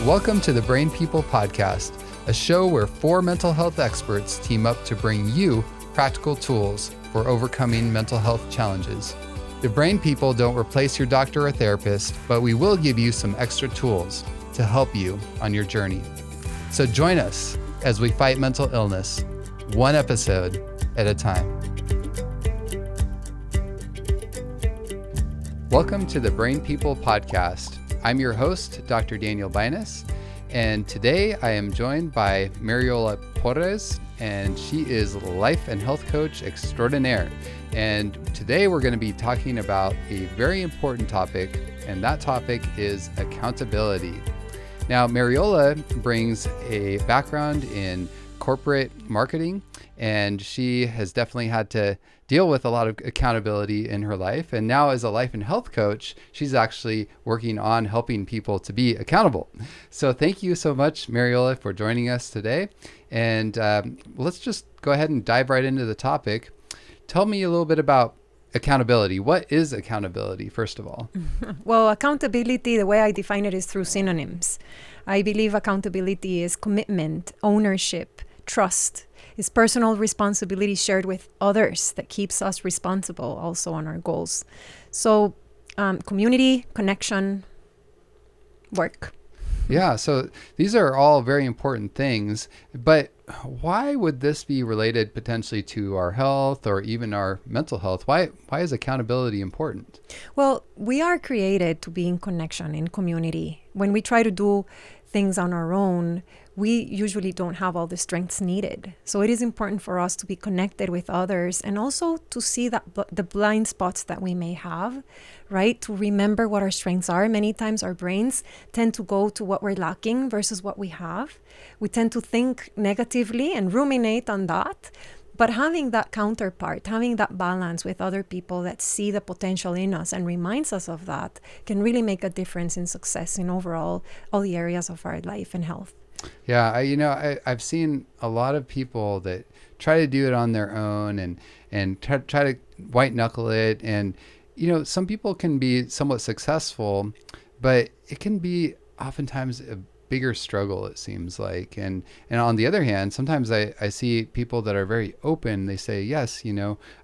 Welcome to the Brain People Podcast, a show where four mental health experts team up to bring you practical tools for overcoming mental health challenges. The Brain People don't replace your doctor or therapist, but we will give you some extra tools to help you on your journey. So join us as we fight mental illness, one episode at a time. Welcome to the Brain People Podcast. I'm your host, Dr. Daniel Binus, and today I am joined by Mariola Porras, and she is life and health coach extraordinaire. And today we're going to be talking about a very important topic, and that topic is accountability. Now, Mariola brings a background in corporate marketing, and she has definitely had to deal with a lot of accountability in her life. And now as a life and health coach, she's actually working on helping people to be accountable. So thank you so much, Mariola, for joining us today. And let's just go ahead and dive right into the topic. Tell me a little bit about accountability. What is accountability, first of all? Well, accountability, the way I define it is through synonyms. I believe accountability is commitment, ownership, trust. It's personal responsibility shared with others that keeps us responsible also on our goals. So community, connection, work. Yeah, so these are all very important things, but why would this be related potentially to our health or even our mental health? Why is accountability important? Well, we are created to be in connection, in community. When we try to do things on our own, we usually don't have all the strengths needed. So it is important for us to be connected with others and also to see that the blind spots that we may have, right? To remember what our strengths are. Many times our brains tend to go to what we're lacking versus what we have. We tend to think negatively and ruminate on that. But having that counterpart, having that balance with other people that see the potential in us and reminds us of that can really make a difference in success in overall all the areas of our life and health. Yeah, I've seen a lot of people that try to do it on their own and try to white knuckle it. And, some people can be somewhat successful, but it can be oftentimes a bigger struggle, it seems like. And on the other hand, sometimes I see people that are very open. They say, yes,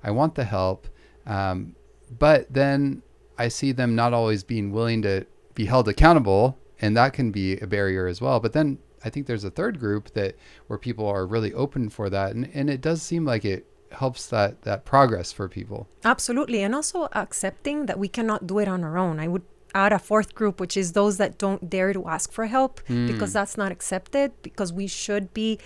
I want the help. But then I see them not always being willing to be held accountable. And that can be a barrier as well. But then I think there's a third group where people are really open for that. And it does seem like it helps that progress for people. Absolutely. And also accepting that we cannot do it on our own. I would add a fourth group, which is those that don't dare to ask for help because that's not accepted, because we should be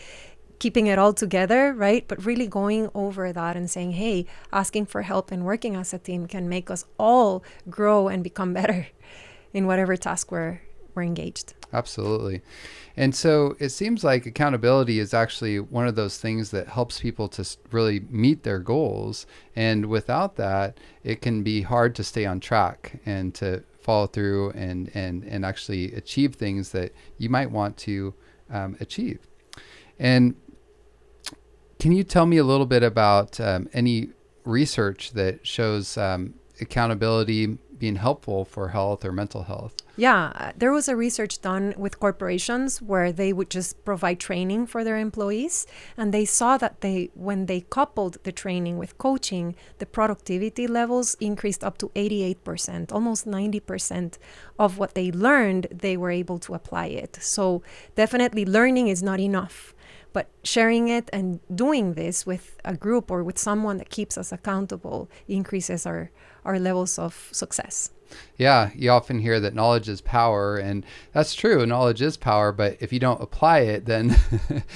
keeping it all together, right? But really going over that and saying, hey, asking for help and working as a team can make us all grow and become better in whatever task we're engaged. Absolutely. And so it seems like accountability is actually one of those things that helps people to really meet their goals. And without that, it can be hard to stay on track and to follow through and actually achieve things that you might want to achieve. And can you tell me a little bit about any research that shows accountability being helpful for health or mental health? Yeah, there was a research done with corporations where they would just provide training for their employees. And they saw that when they coupled the training with coaching, the productivity levels increased up to 88%, almost 90% of what they learned, they were able to apply it. So definitely learning is not enough. But sharing it and doing this with a group or with someone that keeps us accountable increases our levels of success. Yeah, you often hear that knowledge is power, and that's true. Knowledge is power, but if you don't apply it, then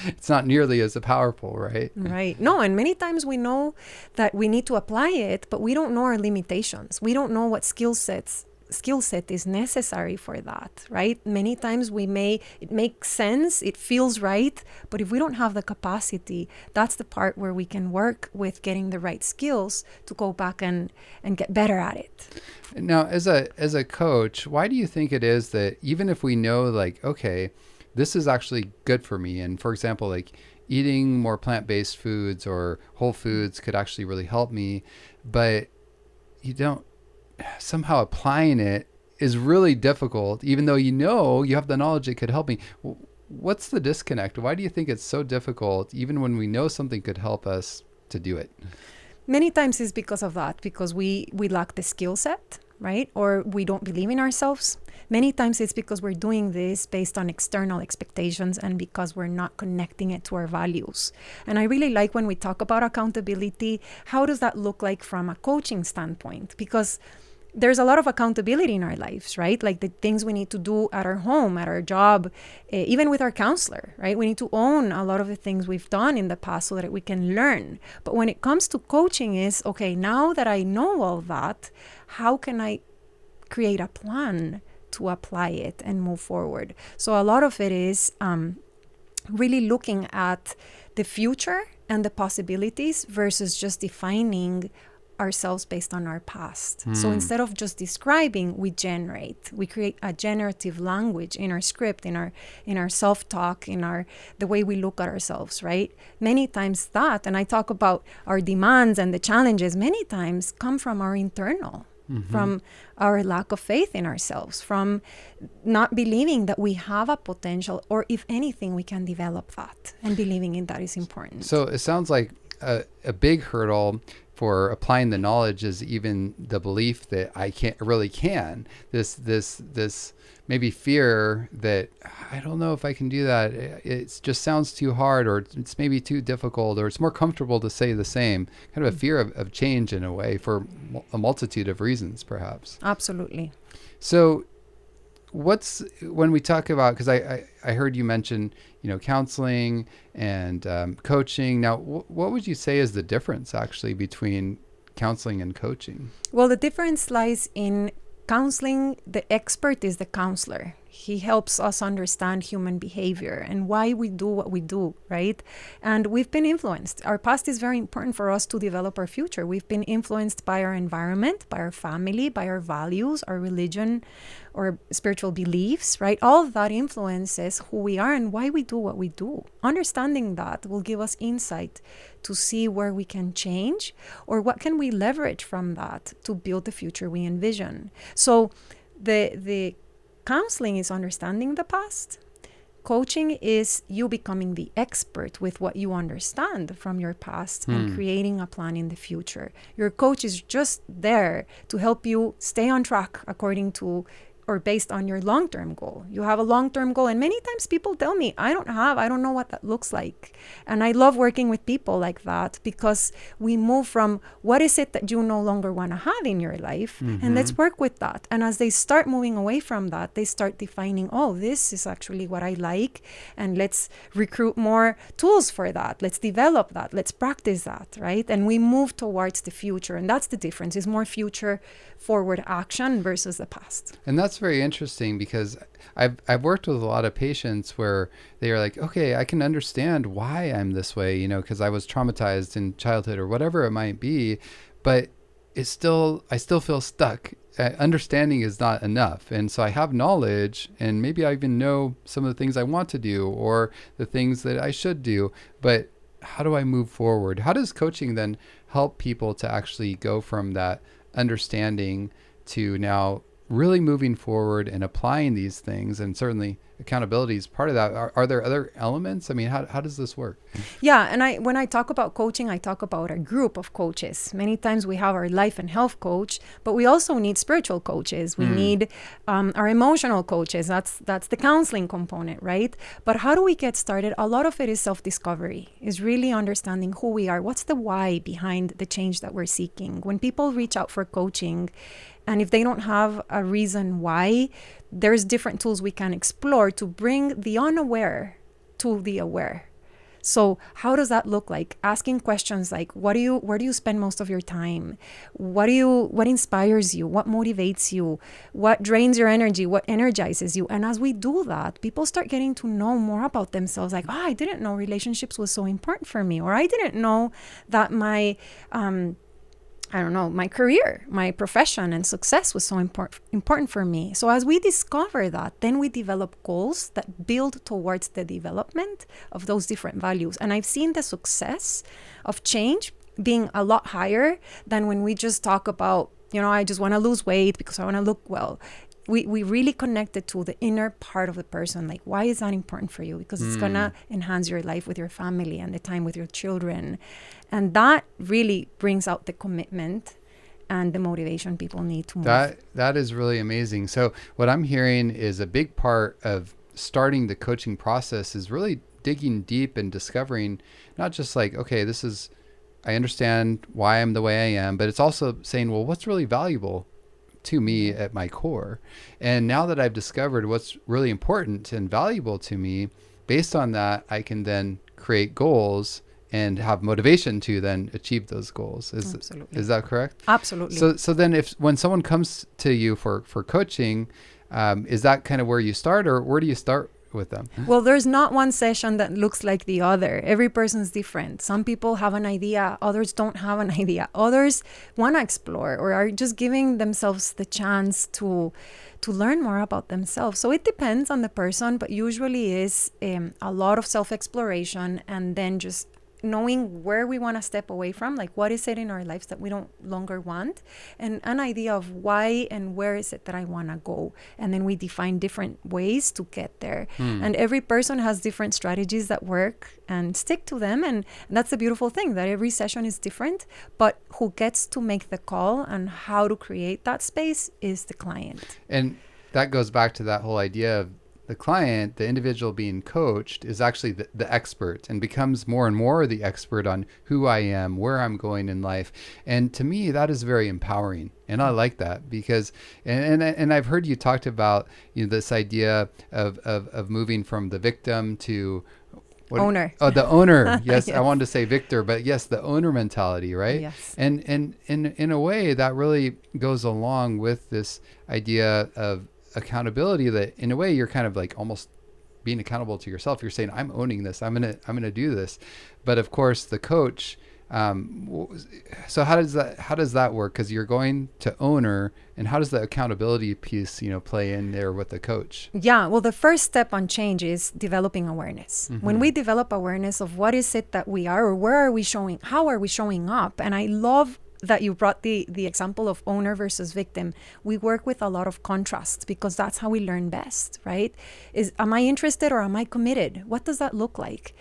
it's not nearly as powerful, right? Right. No, and many times we know that we need to apply it, but we don't know our limitations. We don't know what skill set is necessary for that, right? Many times it makes sense, it feels right, but if we don't have the capacity, that's the part where we can work with getting the right skills to go back and get better at it. Now, as a coach, why do you think it is that even if we know, like, okay, this is actually good for me, and for example, like eating more plant-based foods or whole foods could actually really help me, but you don't somehow applying it is really difficult, even though you have the knowledge it could help me. What's the disconnect? Why do you think it's so difficult, even when we know something could help us, to do it? Many times it's because of that, because we lack the skill set, right? Or we don't believe in ourselves. Many times it's because we're doing this based on external expectations and because we're not connecting it to our values. And I really like when we talk about accountability, how does that look like from a coaching standpoint? Because there's a lot of accountability in our lives, right? Like the things we need to do at our home, at our job, even with our counselor, right? We need to own a lot of the things we've done in the past so that we can learn. But when it comes to coaching is, okay, now that I know all that, how can I create a plan to apply it and move forward? So a lot of it is really looking at the future and the possibilities versus just defining ourselves based on our past. So instead of just describing, we create a generative language in our script, in our self-talk, the way we look at ourselves, right? Many times that, and I talk about our demands and the challenges, many times come from our internal, from our lack of faith in ourselves, from not believing that we have a potential, or if anything, we can develop that, and believing in that is important. So it sounds like a big hurdle for applying the knowledge is even the belief that I really can. This maybe fear that I don't know if I can do that. It just sounds too hard, or it's maybe too difficult, or it's more comfortable to say the same. Kind of a fear of change in a way, for a multitude of reasons, perhaps. Absolutely. So when we talk about, because I heard you mention, counseling and coaching. Now, what would you say is the difference actually between counseling and coaching? Well, the difference lies in counseling. The expert is the counselor. He helps us understand human behavior and why we do what we do, right? And we've been influenced. Our past is very important for us to develop our future. We've been influenced by our environment, by our family, by our values, our religion, or spiritual beliefs, right? All of that influences who we are and why we do what we do. Understanding that will give us insight to see where we can change, or what can we leverage from that to build the future we envision. So the counseling is understanding the past. Coaching is you becoming the expert with what you understand from your past and creating a plan in the future. Your coach is just there to help you stay on track according to or based on your long-term goal. You have a long-term goal, and many times people tell me, I don't know what that looks like. And I love working with people like that, because we move from what is it that you no longer want to have in your life, and let's work with that. And as they start moving away from that, they start defining, oh, this is actually what I like, and let's recruit more tools for that. Let's develop that. Let's practice that, right? And we move towards the future, and that's the difference. It's more future forward action versus the past. And that's very interesting, because I've worked with a lot of patients where they are like, okay, I can understand why I'm this way, because I was traumatized in childhood or whatever it might be, but I still feel stuck. Understanding is not enough. And so I have knowledge, and maybe I even know some of the things I want to do or the things that I should do, but how do I move forward? How does coaching then help people to actually go from that understanding to now really moving forward and applying these things? And certainly accountability is part of that. Are there other elements? I mean, how does this work? Yeah, and when I talk about coaching, I talk about a group of coaches. Many times we have our life and health coach, but we also need spiritual coaches. We need our emotional coaches. That's the counseling component, right? But how do we get started? A lot of it is self-discovery, is really understanding who we are. What's the why behind the change that we're seeking? When people reach out for coaching, and if they don't have a reason why, there's different tools we can explore to bring the unaware to the aware. So how does that look like? Asking questions like, where do you spend most of your time? What inspires you? What motivates you? What drains your energy? What energizes you? And as we do that, people start getting to know more about themselves. Like, I didn't know relationships was so important for me, or I didn't know that my my career, my profession and success was so important for me. So as we discover that, then we develop goals that build towards the development of those different values. And I've seen the success of change being a lot higher than when we just talk about, I just want to lose weight because I want to look well. we really connected to the inner part of the person. Like, why is that important for you? Because it's going to enhance your life with your family and the time with your children. And that really brings out the commitment and the motivation people need to move. That is really amazing. So what I'm hearing is a big part of starting the coaching process is really digging deep and discovering not just like, okay, I understand why I'm the way I am, but it's also saying, well, what's really valuable to me at my core? And now that I've discovered what's really important and valuable to me, based on that, I can then create goals and have motivation to then achieve those goals. Absolutely. Is that correct? Absolutely. So then when someone comes to you for coaching, is that kind of where you start, or where do you start with them? Well, there's not one session that looks like the other. Every person's different. Some people have an idea, others don't have an idea. Others want to explore or are just giving themselves the chance to learn more about themselves. So it depends on the person, but usually is a lot of self-exploration, and then just knowing where we want to step away from, like what is it in our lives that we don't longer want, and an idea of why and where is it that I want to go. And then we define different ways to get there. And every person has different strategies that work and stick to them. And that's the beautiful thing, that every session is different, but who gets to make the call and how to create that space is the client. And that goes back to that whole idea of the client, the individual being coached, is actually the expert, and becomes more and more the expert on who I am, where I'm going in life. And to me, that is very empowering. And I like that because, and I've heard you talked about, this idea of moving from the victim to owner. The owner. Yes, Yes. I wanted to say victor, but yes, the owner mentality, right? Yes. And in a way that really goes along with this idea of accountability, that in a way you're kind of like almost being accountable to yourself. You're saying, I'm owning this. I'm gonna do this. But of course, the coach. So how does that work? Because you're going to owner, and how does the accountability piece, play in there with the coach? Yeah, well, the first step on change is developing awareness. When we develop awareness of what is it that we are, or where are we showing, how are we showing up? And I love that you brought the example of owner versus victim. We work with a lot of contrast because that's how we learn best, right? Am I interested or am I committed? What does that look like?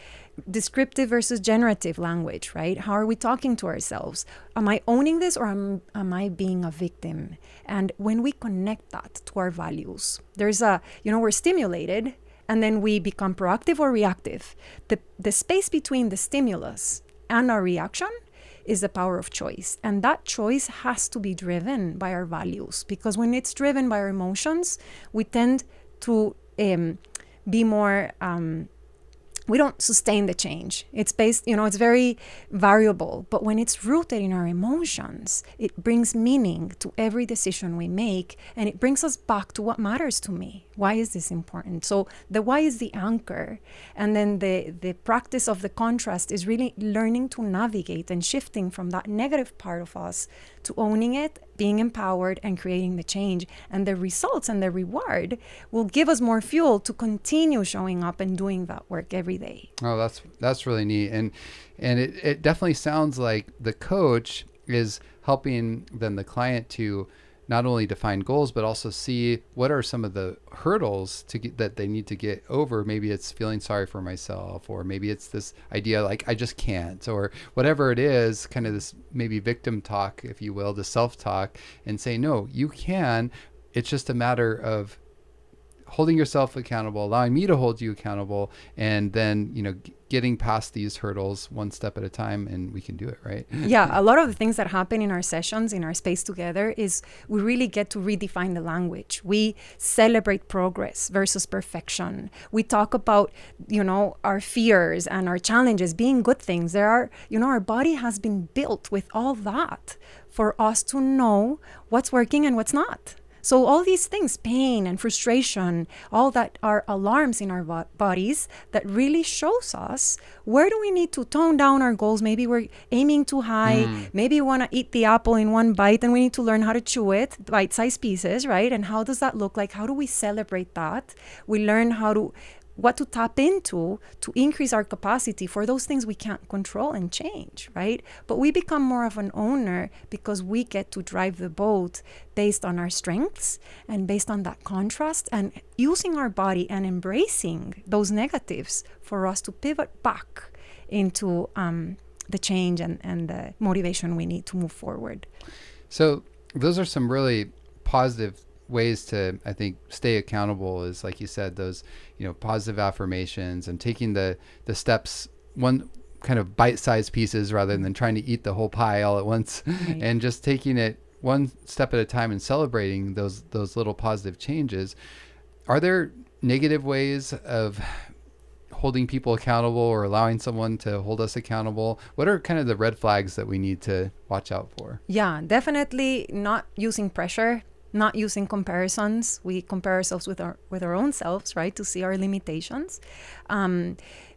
Descriptive versus generative language, right? How are we talking to ourselves? Am I owning this, or am I being a victim? And when we connect that to our values, there's we're stimulated and then we become proactive or reactive. The space between the stimulus and our reaction is the power of choice. And that choice has to be driven by our values, because when it's driven by our emotions, we tend to be more, we don't sustain the change. It's based, it's very variable. But when it's rooted in our emotions, it brings meaning to every decision we make, and it brings us back to what matters to me. Why is this important? So the why is the anchor. And then the practice of the contrast is really learning to navigate and shifting from that negative part of us to owning it, being empowered, and creating the change. And the results and the reward will give us more fuel to continue showing up and doing that work every day. Oh, that's really neat. And it definitely sounds like the coach is helping then the client to not only define goals, but also see what are some of the hurdles that they need to get over. Maybe it's feeling sorry for myself, or maybe it's this idea like I just can't, or whatever it is, kind of this maybe victim talk, if you will, the self-talk, and say, no, you can. It's just a matter of holding yourself accountable, allowing me to hold you accountable, and then, getting past these hurdles one step at a time, and we can do it, right? Yeah, a lot of the things that happen in our sessions, in our space together, is we really get to redefine the language. We celebrate progress versus perfection. We talk about, our fears and our challenges being good things. There are, our body has been built with all that for us to know what's working and what's not. So all these things, pain and frustration, all that are alarms in our bodies that really shows us where do we need to tone down our goals. Maybe we're aiming too high. Maybe we want to eat the apple in one bite and we need to learn how to chew it, bite-sized pieces, right? And how does that look like? How do we celebrate that? We learn how to what to tap into to increase our capacity for those things we can't control and change, right? But we become more of an owner because we get to drive the boat based on our strengths and based on that contrast, and using our body and embracing those negatives for us to pivot back into the change and the motivation we need to move forward. So those are some really positive ways to, I think, stay accountable, is like you said, those, positive affirmations and taking the steps, one kind of bite-sized pieces rather than trying to eat the whole pie all at once, right. And just taking it one step at a time and celebrating those little positive changes. Are there negative ways of holding people accountable or allowing someone to hold us accountable? What are kind of the red flags that we need to watch out for? Yeah, definitely not using pressure, not using comparisons. We compare ourselves with our own selves, right, to see our limitations.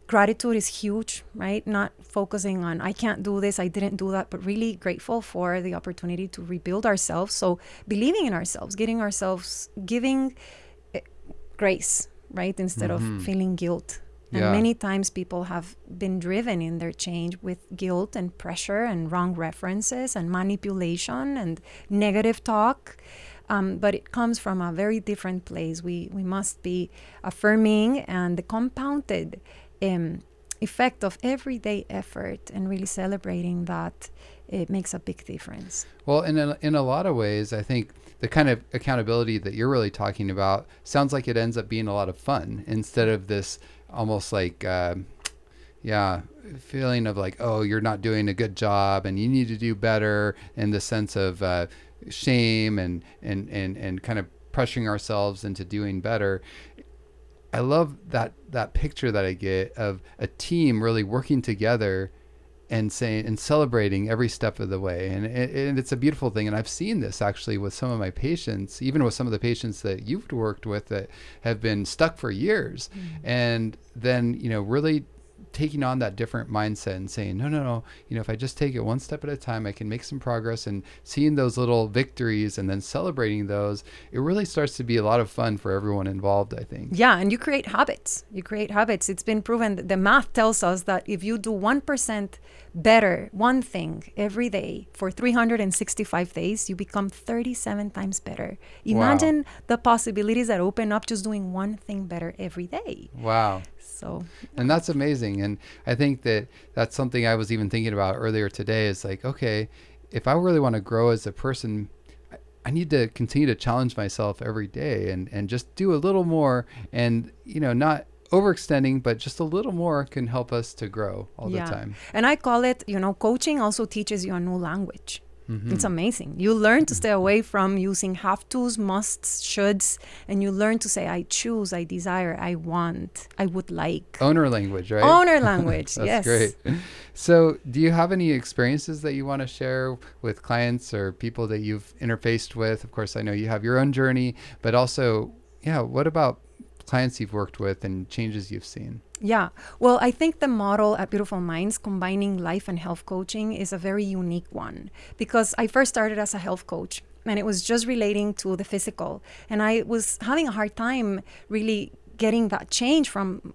Gratitude is huge, right? Not focusing on, I can't do this, I didn't do that, but really grateful for the opportunity to rebuild ourselves. So believing in ourselves, giving grace, right, instead of feeling guilt. And many times people have been driven in their change with guilt and pressure and wrong references and manipulation and negative talk. But it comes from a very different place. We must be affirming, and the compounded effect of everyday effort and really celebrating that, it makes a big difference. Well, in a lot of ways, I think the kind of accountability that you're really talking about sounds like it ends up being a lot of fun instead of this almost like, feeling of like, oh, you're not doing a good job and you need to do better, in the sense of shame and kind of pressuring ourselves into doing better. I love that picture that I get of a team really working together and saying and celebrating every step of the way. And it's a beautiful thing. And I've seen this actually with some of my patients, even with some of the patients that you've worked with that have been stuck for years. And then, really taking on that different mindset and saying, no, if I just take it one step at a time, I can make some progress, and seeing those little victories and then celebrating those, it really starts to be a lot of fun for everyone involved, I think. Yeah, and you create habits. It's been proven that the math tells us that if you do 1% better, one thing every day for 365 days, you become 37 times better. Imagine the possibilities that open up just doing one thing better every day. Wow. And that's amazing. And I think that's something I was even thinking about earlier today, is like, okay, if I really want to grow as a person, I need to continue to challenge myself every day and just do a little more, and, not overextending, but just a little more can help us to grow all the time. And I call it, coaching also teaches you a new language. It's amazing. You learn to stay away from using have tos, musts, shoulds, and you learn to say, I choose, I desire, I want, I would like. Owner language, right? Owner language, That's yes. Great. So do you have any experiences that you want to share with clients or people that you've interfaced with? Of course, I know you have your own journey, but also, what about clients you've worked with and changes you've seen? Yeah. Well, I think the model at Beautiful Minds, combining life and health coaching, is a very unique one, because I first started as a health coach, and it was just relating to the physical. And I was having a hard time really getting that change from,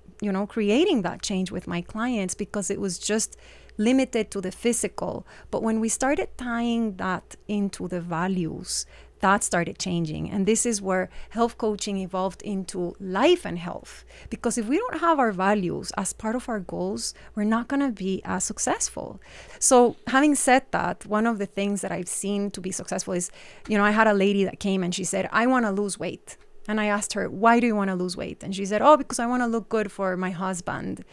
creating that change with my clients, because it was just limited to the physical. But when we started tying that into the values, that started changing. And this is where health coaching evolved into life and health. Because if we don't have our values as part of our goals, we're not going to be as successful. So having said that, one of the things that I've seen to be successful is, I had a lady that came and she said, I want to lose weight. And I asked her, why do you want to lose weight? And she said, because I want to look good for my husband.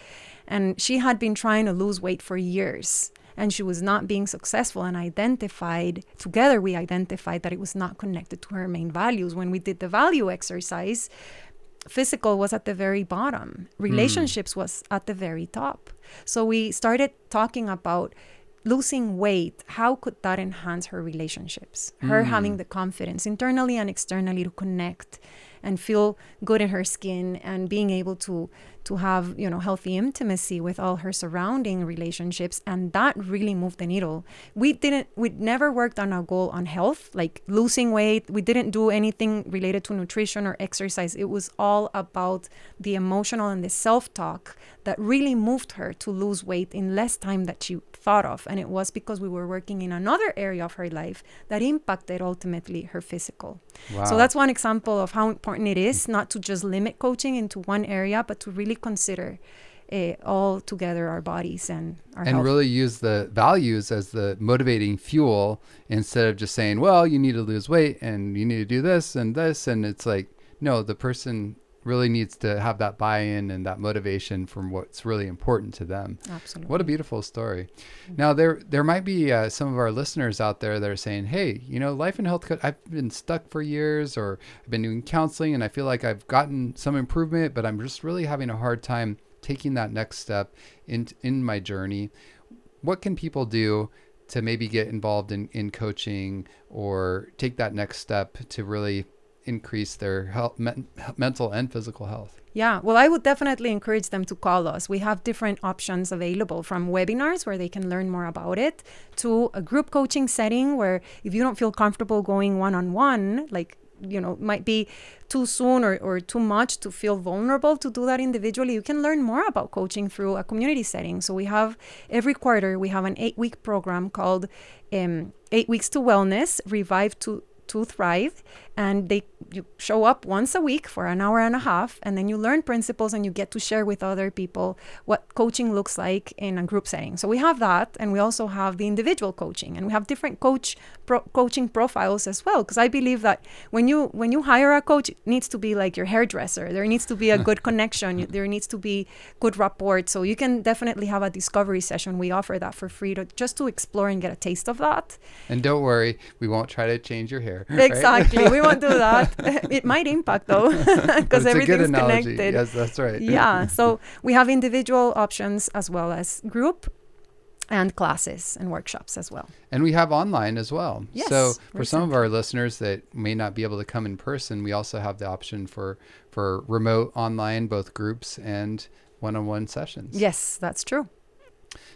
And she had been trying to lose weight for years, and she was not being successful, and we identified that it was not connected to her main values. When we did the value exercise, physical was at the very bottom. Relationships was at the very top. So we started talking about losing weight, how could that enhance her relationships? Her having the confidence internally and externally to connect and feel good in her skin, and being able to have, healthy intimacy with all her surrounding relationships. And that really moved the needle. We never worked on a goal on health, like losing weight. We didn't do anything related to nutrition or exercise. It was all about the emotional and the self-talk that really moved her to lose weight in less time that she thought of. And it was because we were working in another area of her life that impacted ultimately her physical. Wow. So that's one example of how important it is not to just limit coaching into one area, but to really consider all together our bodies and our health. Really use the values as the motivating fuel, instead of just saying, well, you need to lose weight and you need to do this and this. And it's like, no, the person really needs to have that buy-in and that motivation from what's really important to them. Absolutely. What a beautiful story. Now, there might be some of our listeners out there that are saying, hey, life and health coach, I've been stuck for years, or I've been doing counseling and I feel like I've gotten some improvement, but I'm just really having a hard time taking that next step in my journey. What can people do to maybe get involved in coaching or take that next step to really increase their health, mental and physical health? Yeah, well, I would definitely encourage them to call us. We have different options available, from webinars where they can learn more about it, to a group coaching setting where if you don't feel comfortable going one-on-one, like, might be too soon or too much to feel vulnerable to do that individually, you can learn more about coaching through a community setting. So we have, every quarter, we have an 8-week program called 8 Weeks to Wellness, Revive to Thrive. And you show up once a week for an hour and a half, and then you learn principles and you get to share with other people what coaching looks like in a group setting. So we have that, and we also have the individual coaching, and we have different coaching profiles as well, because I believe that when you hire a coach, it needs to be like your hairdresser. There needs to be a good connection. There needs to be good rapport. So you can definitely have a discovery session. We offer that for free just to explore and get a taste of that. And don't worry, we won't try to change your hair. Exactly. Right? We won't do that. It might impact though, because everything's connected. Yes, that's right. Yeah. So we have individual options as well as group and classes and workshops as well. And we have online as well. Yes, so for some of our listeners that may not be able to come in person, we also have the option for remote online, both groups and one-on-one sessions. Yes, that's true.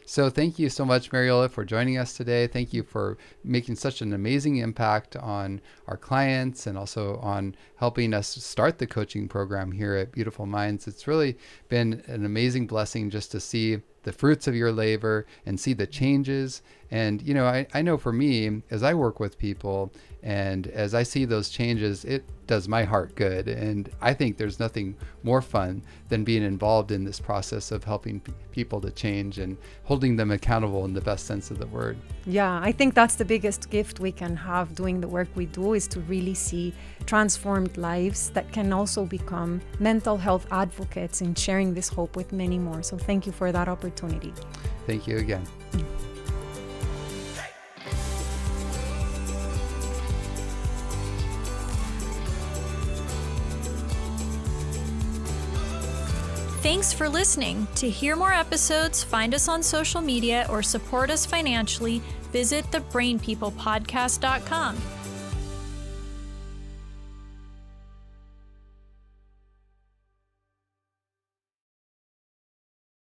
So thank you so much, Mariola, for joining us today. Thank you for making such an amazing impact on our clients and also on helping us start the coaching program here at Beautiful Minds. It's really been an amazing blessing just to see the fruits of your labor and see the changes. And, I know for me, as I work with people and as I see those changes, it does my heart good. And I think there's nothing more fun than being involved in this process of helping people to change and holding them accountable in the best sense of the word. Yeah, I think that's the biggest gift we can have doing the work we do, is to really see transformed lives that can also become mental health advocates in sharing this hope with many more. So thank you for that opportunity. Thank you again. Thanks for listening. To hear more episodes, find us on social media, or support us financially, visit thebrainpeoplepodcast.com.